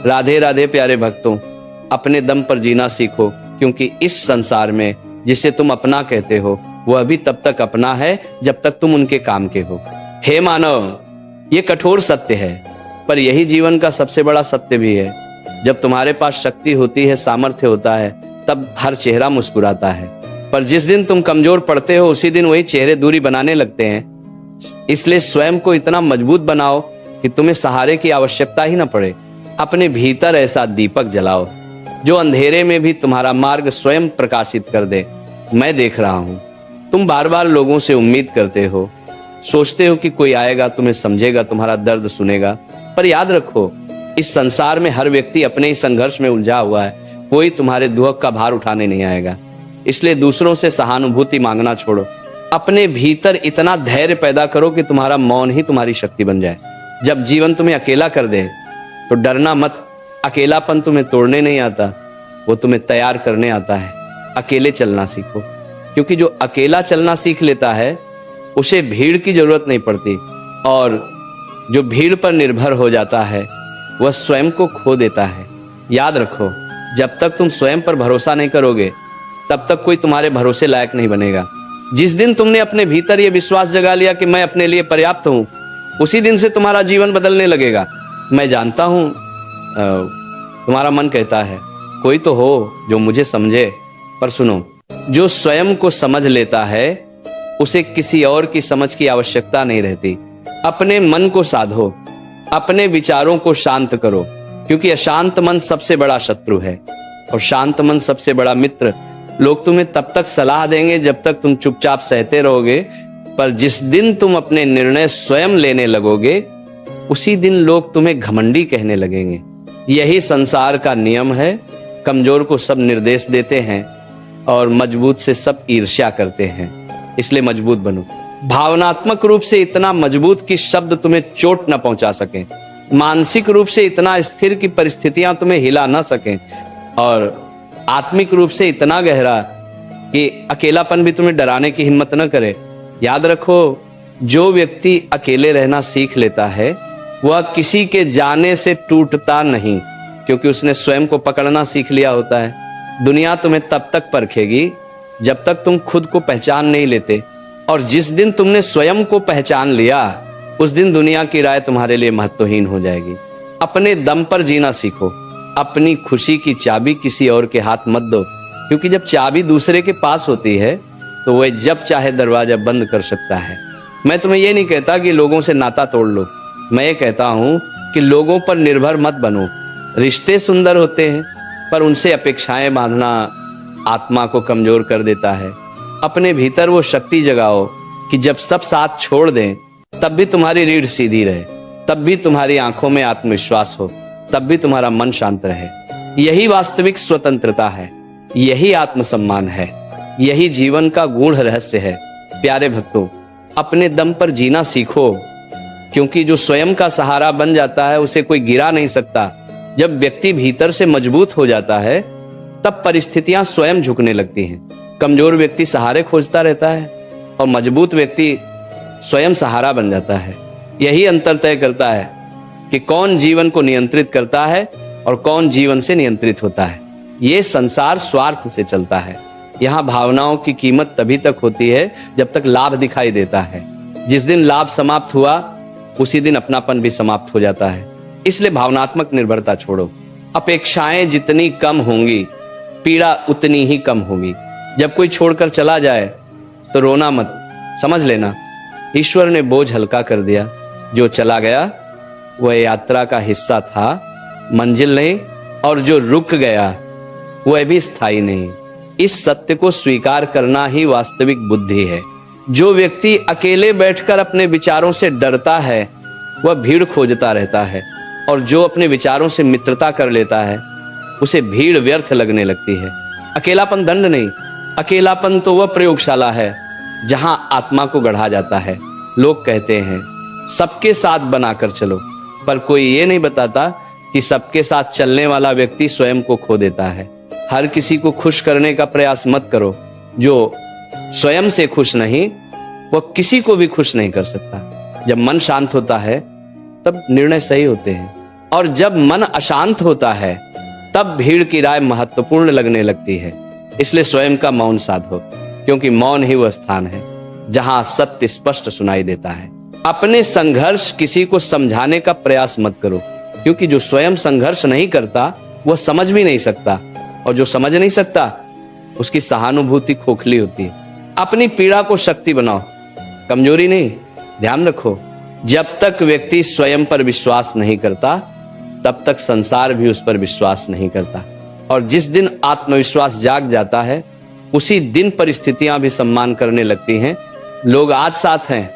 राधे राधे प्यारे भक्तों, अपने दम पर जीना सीखो, क्योंकि इस संसार में जिसे तुम अपना कहते हो वह भी तब तक अपना है जब तक तुम उनके काम के हो। हे मानव, ये कठोर सत्य है, पर यही जीवन का सबसे बड़ा सत्य भी है। जब तुम्हारे पास शक्ति होती है, सामर्थ्य होता है, तब हर चेहरा मुस्कुराता है, पर जिस दिन तुम कमजोर पड़ते हो उसी दिन वही चेहरे दूरी बनाने लगते हैं। इसलिए स्वयं को इतना मजबूत बनाओ कि तुम्हें सहारे की आवश्यकता ही न पड़े। अपने भीतर ऐसा दीपक जलाओ जो अंधेरे में भी तुम्हारा मार्ग स्वयं प्रकाशित कर दे। मैं देख रहा हूं, तुम बार बार लोगों से उम्मीद करते हो, सोचते हो कि कोई आएगा, तुम्हें समझेगा, तुम्हारा दर्द सुनेगा, पर याद रखो इस संसार में हर व्यक्ति अपने ही संघर्ष में उलझा हुआ है। कोई तुम्हारे दुख का भार उठाने नहीं आएगा। इसलिए दूसरों से सहानुभूति मांगना छोड़ो। अपने भीतर इतना धैर्य पैदा करो कि तुम्हारा मौन ही तुम्हारी शक्ति बन जाए। जब जीवन तुम्हें अकेला कर दे तो डरना मत। अकेलापन तुम्हें तोड़ने नहीं आता, वो तुम्हें तैयार करने आता है। अकेले चलना सीखो, क्योंकि जो अकेला चलना सीख लेता है उसे भीड़ की जरूरत नहीं पड़ती, और जो भीड़ पर निर्भर हो जाता है वह स्वयं को खो देता है। याद रखो, जब तक तुम स्वयं पर भरोसा नहीं करोगे तब तक कोई तुम्हारे भरोसे लायक नहीं बनेगा। जिस दिन तुमने अपने भीतर यह विश्वास जगा लिया कि मैं अपने लिए पर्याप्त हूं, उसी दिन से तुम्हारा जीवन बदलने लगेगा। मैं जानता हूं तुम्हारा मन कहता है कोई तो हो जो मुझे समझे, पर सुनो, जो स्वयं को समझ लेता है उसे किसी और की समझ की आवश्यकता नहीं रहती। अपने मन को साधो, अपने विचारों को शांत करो, क्योंकि अशांत मन सबसे बड़ा शत्रु है और शांत मन सबसे बड़ा मित्र। लोग तुम्हें तब तक सलाह देंगे जब तक तुम चुपचाप सहते रहोगे, पर जिस दिन तुम अपने निर्णय स्वयं लेने लगोगे उसी दिन लोग तुम्हें घमंडी कहने लगेंगे। यही संसार का नियम है। कमजोर को सब निर्देश देते हैं और मजबूत से सब ईर्ष्या करते हैं। इसलिए मजबूत बनो, भावनात्मक रूप से इतना मजबूत कि शब्द तुम्हें चोट न पहुंचा सकें, मानसिक रूप से इतना स्थिर कि परिस्थितियां तुम्हें हिला ना सकें, और आत्मिक रूप से इतना गहरा कि अकेलापन भी तुम्हें डराने की हिम्मत न करे। याद रखो, जो व्यक्ति अकेले रहना सीख लेता है वह किसी के जाने से टूटता नहीं, क्योंकि उसने स्वयं को पकड़ना सीख लिया होता है। दुनिया तुम्हें तब तक परखेगी जब तक तुम खुद को पहचान नहीं लेते, और जिस दिन तुमने स्वयं को पहचान लिया उस दिन दुनिया की राय तुम्हारे लिए महत्वहीन हो जाएगी। अपने दम पर जीना सीखो। अपनी खुशी की चाबी किसी और के हाथ मत दो, क्योंकि जब चाबी दूसरे के पास होती है तो वह जब चाहे दरवाजा बंद कर सकता है। मैं तुम्हें यह नहीं कहता कि लोगों से नाता तोड़ लो, मैं ये कहता हूं कि लोगों पर निर्भर मत बनो। रिश्ते सुंदर होते हैं, पर उनसे अपेक्षाएं बांधना आत्मा को कमजोर कर देता है। अपने भीतर वो शक्ति जगाओ कि जब सब साथ छोड़ दें तब भी तुम्हारी रीढ़ सीधी रहे, तब भी तुम्हारी आंखों में आत्मविश्वास हो, तब भी तुम्हारा मन शांत रहे। यही वास्तविक स्वतंत्रता है, यही आत्मसम्मान है, यही जीवन का गूढ़ रहस्य है। प्यारे भक्तों, अपने दम पर जीना सीखो, क्योंकि जो स्वयं का सहारा बन जाता है उसे कोई गिरा नहीं सकता। जब व्यक्ति भीतर से मजबूत हो जाता है तब परिस्थितियां स्वयं झुकने लगती हैं। कमजोर व्यक्ति सहारे खोजता रहता है और मजबूत व्यक्ति स्वयं सहारा बन जाता है। यही अंतर तय करता है कि कौन जीवन को नियंत्रित करता है और कौन जीवन से नियंत्रित होता है। ये संसार स्वार्थ से चलता है। यहाँ भावनाओं की कीमत तभी तक होती है जब तक लाभ दिखाई देता है। जिस दिन लाभ समाप्त हुआ उसी दिन अपनापन भी समाप्त हो जाता है। इसलिए भावनात्मक निर्भरता छोड़ो। अपेक्षाएं जितनी कम होंगी पीड़ा उतनी ही कम होगी। जब कोई छोड़कर चला जाए तो रोना मत, समझ लेना ईश्वर ने बोझ हल्का कर दिया। जो चला गया वह यात्रा का हिस्सा था, मंजिल नहीं, और जो रुक गया वह भी स्थायी नहीं। इस सत्य को स्वीकार करना ही वास्तविक बुद्धि है। जो व्यक्ति अकेले बैठकर अपने विचारों से डरता है वह भीड़ खोजता रहता है, और जो अपने विचारों से मित्रता कर लेता है उसे भीड़ व्यर्थ लगने लगती है। अकेलापन दंड नहीं, अकेलापन तो वह प्रयोगशाला है जहां आत्मा को गढ़ा जाता है। लोग कहते हैं सबके साथ बनाकर चलो, पर कोई ये नहीं बताता कि सबके साथ चलने वाला व्यक्ति स्वयं को खो देता है। हर किसी को खुश करने का प्रयास मत करो। जो स्वयं से खुश नहीं वह किसी को भी खुश नहीं कर सकता। जब मन शांत होता है तब निर्णय सही होते हैं। और जब मन अशांत होता है तब भीड़ की राय महत्वपूर्ण लगने लगती है। इसलिए स्वयं का मौन साधो, क्योंकि मौन ही वह स्थान है जहां सत्य स्पष्ट सुनाई देता है। अपने संघर्ष किसी को समझाने का प्रयास मत करो, क्योंकि जो स्वयं संघर्ष नहीं करता वह समझ भी नहीं सकता, और जो समझ नहीं सकता उसकी सहानुभूति खोखली होती है। अपनी पीड़ा को शक्ति बनाओ, कमजोरी नहीं। ध्यान रखो, जब तक व्यक्ति स्वयं पर विश्वास नहीं करता तब तक संसार भी उस पर विश्वास नहीं करता, और जिस दिन आत्मविश्वास जाग जाता है उसी दिन परिस्थितियां भी सम्मान करने लगती हैं। लोग आज साथ हैं,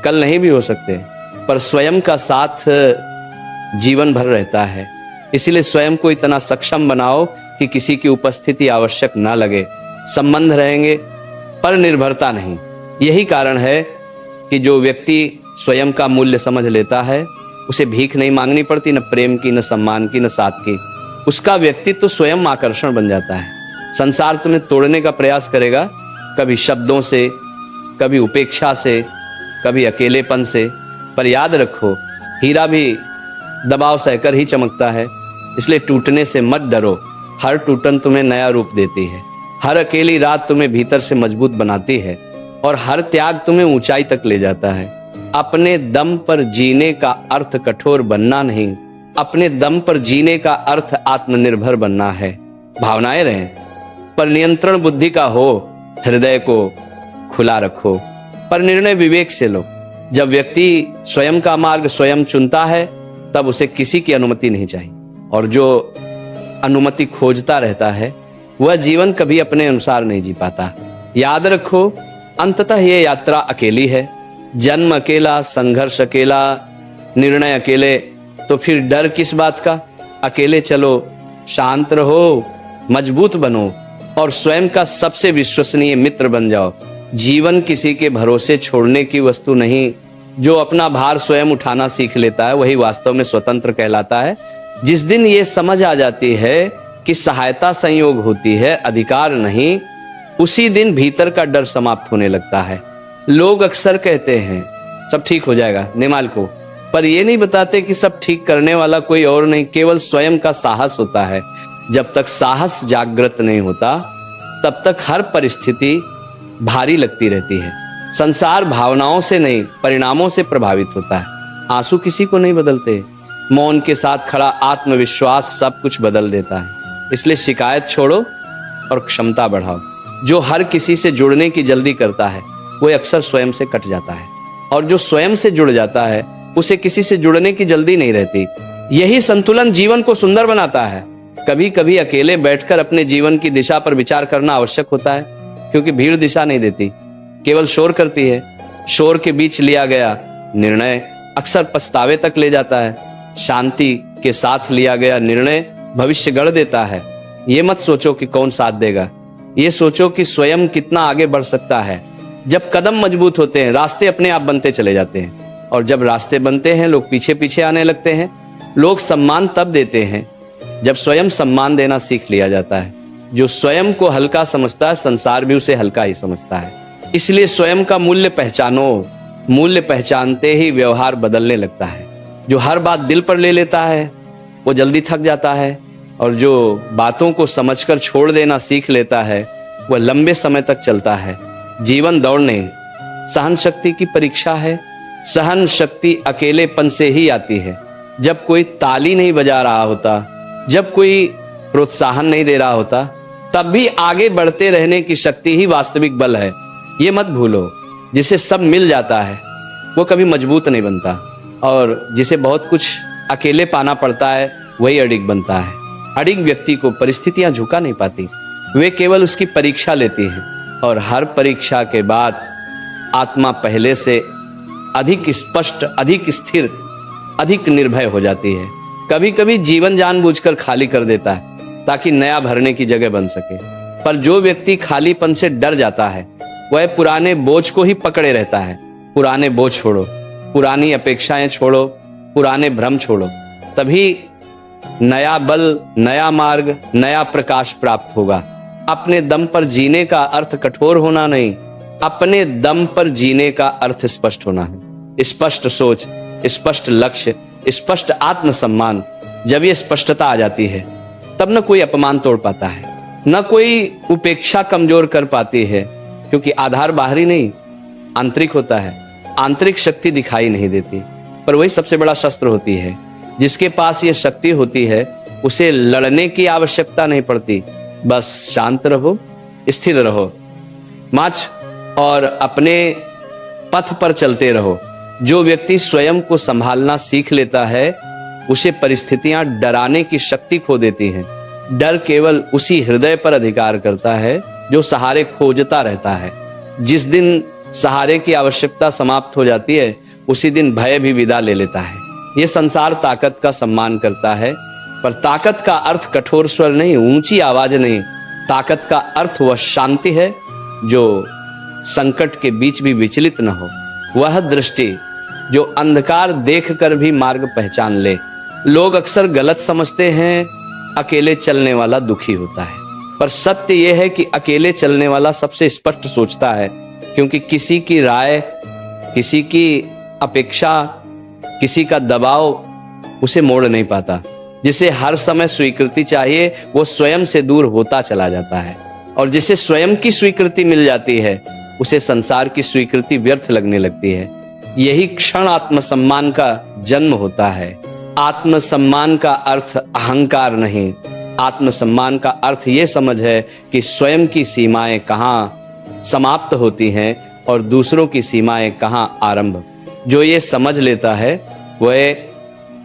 कल नहीं भी हो सकते, पर स्वयं का साथ जीवन भर रहता है। इसीलिए स्वयं को इतना सक्षम बनाओ कि किसी की उपस्थिति आवश्यक ना लगे। संबंध रहेंगे पर निर्भरता नहीं। यही कारण है कि जो व्यक्ति स्वयं का मूल्य समझ लेता है उसे भीख नहीं मांगनी पड़ती, न प्रेम की, न सम्मान की, न साथ की। उसका व्यक्तित्व तो स्वयं आकर्षण बन जाता है। संसार तुम्हें तोड़ने का प्रयास करेगा, कभी शब्दों से, कभी उपेक्षा से, कभी अकेलेपन से, पर याद रखो हीरा भी दबाव सहकर ही चमकता है। इसलिए टूटने से मत डरो, हर टूटन तुम्हें नया रूप देती है। हर अकेली रात तुम्हें भीतर से मजबूत बनाती है, और हर त्याग तुम्हें ऊंचाई तक ले जाता है। अपने दम पर जीने का अर्थ कठोर बनना नहीं, अपने दम पर जीने का अर्थ आत्मनिर्भर बनना है। भावनाएं रहें पर नियंत्रण बुद्धि का हो। हृदय को खुला रखो पर निर्णय विवेक से लो। जब व्यक्ति स्वयं का मार्ग स्वयं चुनता है तब उसे किसी की अनुमति नहीं चाहिए, और जो अनुमति खोजता रहता है वह जीवन कभी अपने अनुसार नहीं जी पाता। याद रखो, अंततः ये यात्रा अकेली है। जन्म अकेला, संघर्ष अकेला, निर्णय अकेले, तो फिर डर किस बात का। अकेले चलो, शांत रहो, मजबूत बनो और स्वयं का सबसे विश्वसनीय मित्र बन जाओ। जीवन किसी के भरोसे छोड़ने की वस्तु नहीं। जो अपना भार स्वयं उठाना सीख लेता है वही वास्तव में स्वतंत्र कहलाता है। जिस दिन ये समझ आ जाती है कि सहायता संयोग होती है, अधिकार नहीं, उसी दिन भीतर का डर समाप्त होने लगता है। लोग अक्सर कहते हैं सब ठीक हो जाएगा निमाल को, पर ये नहीं बताते कि सब ठीक करने वाला कोई और नहीं, केवल स्वयं का साहस होता है। जब तक साहस जागृत नहीं होता तब तक हर परिस्थिति भारी लगती रहती है। संसार भावनाओं से नहीं, परिणामों से प्रभावित होता है। आंसू किसी को नहीं बदलते, मौन के साथ खड़ा आत्मविश्वास सब कुछ बदल देता है। इसलिए शिकायत छोड़ो और क्षमता बढ़ाओ। जो हर किसी से जुड़ने की जल्दी करता है वो अक्सर स्वयं से कट जाता है, और जो स्वयं से जुड़ जाता है उसे किसी से जुड़ने की जल्दी नहीं रहती। यही संतुलन जीवन को सुंदर बनाता है। कभी कभी अकेले बैठकर अपने जीवन की दिशा पर विचार करना आवश्यक होता है, क्योंकि भीड़ दिशा नहीं देती, केवल शोर करती है। शोर के बीच लिया गया निर्णय अक्सर पछतावे तक ले जाता है। शांति के साथ लिया गया निर्णय भविष्य गढ़ देता है। ये मत सोचो कि कौन साथ देगा, ये सोचो कि स्वयं कितना आगे बढ़ सकता है। जब कदम मजबूत होते हैं रास्ते अपने आप बनते चले जाते हैं, और जब रास्ते बनते हैं लोग पीछे पीछे आने लगते हैं। लोग सम्मान तब देते हैं जब स्वयं सम्मान देना सीख लिया जाता है। जो स्वयं को हल्का समझता है संसार भी उसे हल्का ही समझता है। इसलिए स्वयं का मूल्य पहचानो। मूल्य पहचानते ही व्यवहार बदलने लगता है। जो हर बात दिल पर ले लेता है वो जल्दी थक जाता है, और जो बातों को समझकर छोड़ देना सीख लेता है वह लंबे समय तक चलता है। जीवन दौड़ नहीं, सहन शक्ति की परीक्षा है। सहन शक्ति अकेलेपन से ही आती है। जब कोई ताली नहीं बजा रहा होता, जब कोई प्रोत्साहन नहीं दे रहा होता, तब भी आगे बढ़ते रहने की शक्ति ही वास्तविक बल है। ये मत भूलो, जिसे सब मिल जाता है वो कभी मजबूत नहीं बनता, और जिसे बहुत कुछ अकेले पाना पड़ता है वही अडिग बनता है। अडिग व्यक्ति को परिस्थितियां झुका नहीं पाती, वे केवल उसकी परीक्षा लेती हैं, और हर परीक्षा के बाद आत्मा पहले से अधिक स्पष्ट, अधिक स्थिर, अधिक निर्भय हो जाती है। कभी कभी जीवन जानबूझकर खाली कर देता है ताकि नया भरने की जगह बन सके। पर जो व्यक्ति खालीपन से डर जाता है वह पुराने बोझ को ही पकड़े रहता है। पुराने बोझ छोड़ो, पुरानी अपेक्षाएं छोड़ो, पुराने भ्रम छोड़ो, तभी नया बल, नया मार्ग, नया प्रकाश प्राप्त होगा। अपने दम पर जीने का अर्थ कठोर होना नहीं, अपने दम पर जीने का अर्थ स्पष्ट होना है। स्पष्ट सोच, स्पष्ट लक्ष्य, स्पष्ट आत्मसम्मान, जब ये स्पष्टता आ जाती है तब न कोई अपमान तोड़ पाता है, न कोई उपेक्षा कमजोर कर पाती है, क्योंकि आधार बाहरी नहीं आंतरिक होता है। आंतरिक शक्ति दिखाई नहीं देती, पर वही सबसे बड़ा शस्त्र होती है। जिसके पास ये शक्ति होती है उसे लड़ने की आवश्यकता नहीं पड़ती, बस शांत रहो, स्थिर रहो, माच और अपने पथ पर चलते रहो। जो व्यक्ति स्वयं को संभालना सीख लेता है उसे परिस्थितियां डराने की शक्ति खो देती हैं। डर केवल उसी हृदय पर अधिकार करता है जो सहारे खोजता रहता है। जिस दिन सहारे की आवश्यकता समाप्त हो जाती है उसी दिन भय भी विदा ले लेता है। ये संसार ताकत का सम्मान करता है, पर ताकत का अर्थ कठोर स्वर नहीं, ऊंची आवाज नहीं। ताकत का अर्थ वह शांति है जो संकट के बीच भी विचलित न हो, वह दृष्टि जो अंधकार देखकर भी मार्ग पहचान ले। लोग अक्सर गलत समझते हैं अकेले चलने वाला दुखी होता है, पर सत्य यह है कि अकेले चलने वाला सबसे स्पष्ट सोचता है, क्योंकि किसी की राय, किसी की अपेक्षा, किसी का दबाव उसे मोड़ नहीं पाता। जिसे हर समय स्वीकृति चाहिए वो स्वयं से दूर होता चला जाता है, और जिसे स्वयं की स्वीकृति मिल जाती है उसे संसार की स्वीकृति व्यर्थ लगने लगती है। यही क्षण आत्मसम्मान का जन्म होता है। आत्मसम्मान का अर्थ अहंकार नहीं, आत्मसम्मान का अर्थ ये समझ है कि स्वयं की सीमाएं कहाँ समाप्त होती हैं और दूसरों की सीमाएं कहाँ आरंभ। जो ये समझ लेता है वह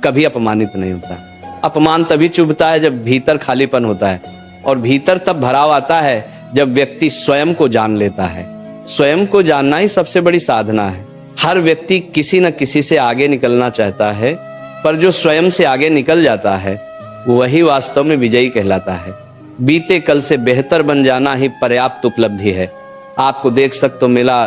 कभी अपमानित नहीं होता। अपमान तभी चुभता है जब भीतर खालीपन होता है, और भीतर तब भराव आता है जब व्यक्ति स्वयं को जान लेता है। स्वयं को जानना ही सबसे बड़ी साधना है। हर व्यक्ति किसी न किसी से आगे निकलना चाहता है, पर जो स्वयं से आगे निकल जाता है वही वास्तव में विजयी कहलाता है। बीते कल से बेहतर बन जाना ही पर्याप्त उपलब्धि है। आपको देख सकते हो मिला